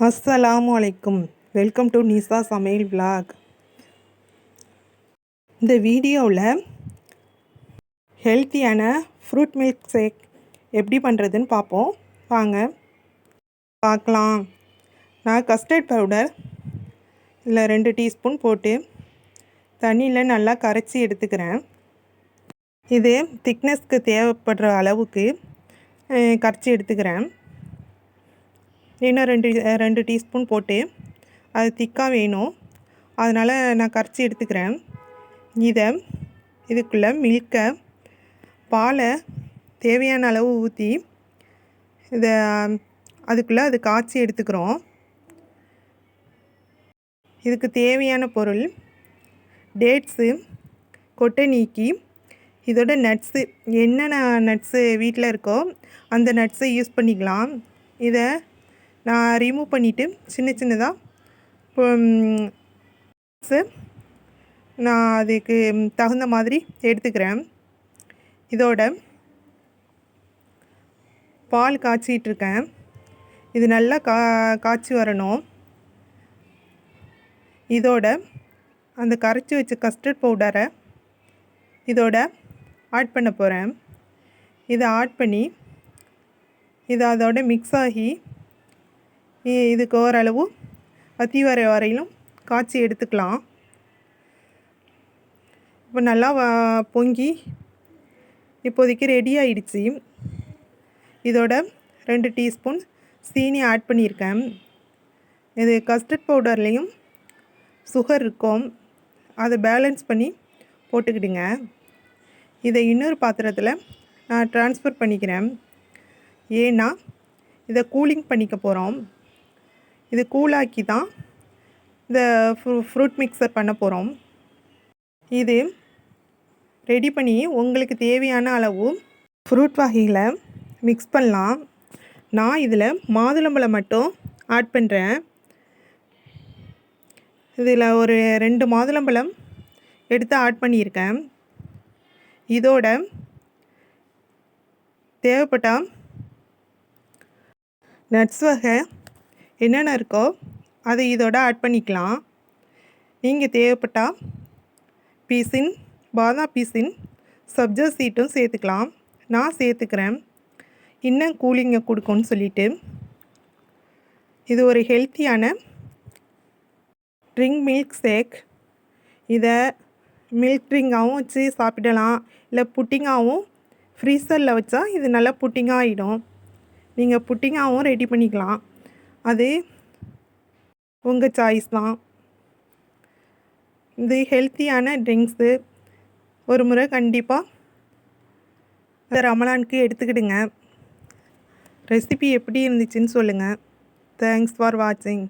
அஸ்ஸலாமு அலைக்கும். Welcome to நிசா சமையல் விலாக். இந்த வீடியோவில் ஹெல்த்தியான ஃப்ரூட் மில்க் ஷேக் எப்படி பண்ணுறதுன்னு பார்ப்போம். வாங்க பார்க்கலாம். நான் கஸ்டர்ட் பவுடர் இதில் 2 டீஸ்பூன் போட்டு தண்ணியில் நல்லா கரைச்சி எடுத்துக்கிறேன். இது திக்னஸ்க்கு தேவைப்படுற அளவுக்கு கரைச்சி எடுத்துக்கிறேன். இன்னும் 2 டீஸ்பூன் போட்டு அது திக்காக வேணும், அதனால் நான் கரைச்சி எடுத்துக்கிறேன். இதுக்குள்ளே பாலை தேவையான அளவு ஊற்றி அதுக்குள்ளே அது காய்ச்சி எடுத்துக்கிறோம். இதுக்கு தேவையான பொருள் டேட்ஸு, கொட்டை நீக்கி, இதோட நட்ஸு, என்னென்ன நட்ஸு வீட்டில் இருக்கோ அந்த நட்ஸை யூஸ் பண்ணிக்கலாம். இதை நான் ரிமூவ் பண்ணிவிட்டு சின்ன சின்னதாக நான் அதுக்கு தகுந்த மாதிரி எடுத்துக்கிறேன். இதோட பால் காய்ச்சிட்ருக்கேன். இது நல்லா காய்ச்சி வரணும். இதோட அந்த கரைச்சி வச்ச கஸ்டர்ட் பவுடரை இதோட ஆட் பண்ண போகிறேன். இதை ஆட் பண்ணி இது அதோட மிக்ஸ் ஆகி இதுக்கு ஓரளவு வற்றி வர வரையிலும் காய்ச்சி எடுத்துக்கலாம். இப்போ நல்லா பொங்கி இப்போதைக்கு ரெடி ஆகிடுச்சி. இதோட 2 டீஸ்பூன் சீனி ஆட் பண்ணியிருக்கேன். இது கஸ்டர்ட் பவுடர்லேயும் சுகர் இருக்கும், அதை பேலன்ஸ் பண்ணி போட்டுக்கிடுங்க. இதை இன்னொரு பாத்திரத்தில் நான் ட்ரான்ஸ்ஃபர் பண்ணிக்கிறேன். ஏன்னா இதை கூலிங் பண்ணிக்க போகிறோம். இது கூலாக்கி தான் இந்த ஃப்ரூட் மிக்சர் பண்ண போகிறோம். இது ரெடி பண்ணி உங்களுக்கு தேவையான அளவு ஃப்ரூட் வகைகளை மிக்ஸ் பண்ணலாம். நான் இதில் மாதுளம்பழம் மட்டும் ஆட் பண்ணுறேன். இதில் ஒரு 2 மாதுளம்பழம் எடுத்து ஆட் பண்ணியிருக்கேன். இதோட தேவைப்பட்டால் நட்ஸ் வகை என்னென்ன இருக்கோ அதை இதோட ஆட் பண்ணிக்கலாம். நீங்கள் தேவைப்பட்டால் பாதாம் பீஸின் சப்ஜா சீட்டும் சேர்த்துக்கலாம். நான் சேர்த்துக்கிறேன், இன்னும் கூலிங்கை கொடுக்கும்னு சொல்லிட்டு. இது ஒரு ஹெல்த்தியான ட்ரிங்க் மில்க் ஷேக். இதை மில்க் ட்ரிங்காகவும் வச்சு சாப்பிடலாம், இல்லை புட்டிங்காகவும் ஃப்ரீசரில் வச்சா இது நல்லா புட்டிங்காக ஆகிடும். நீங்கள் புட்டிங்காகவும் ரெடி பண்ணிக்கலாம், அது உங்கள் சாய்ஸ் தான். இது ஹெல்த்தியான ட்ரிங்க்ஸு. ஒரு முறை கண்டிப்பாக ரமலானுக்கு எடுத்துக்கிடுங்க. ரெசிபி எப்படி இருந்துச்சுன்னு சொல்லுங்கள். தேங்க்ஸ் ஃபார் வாட்சிங்.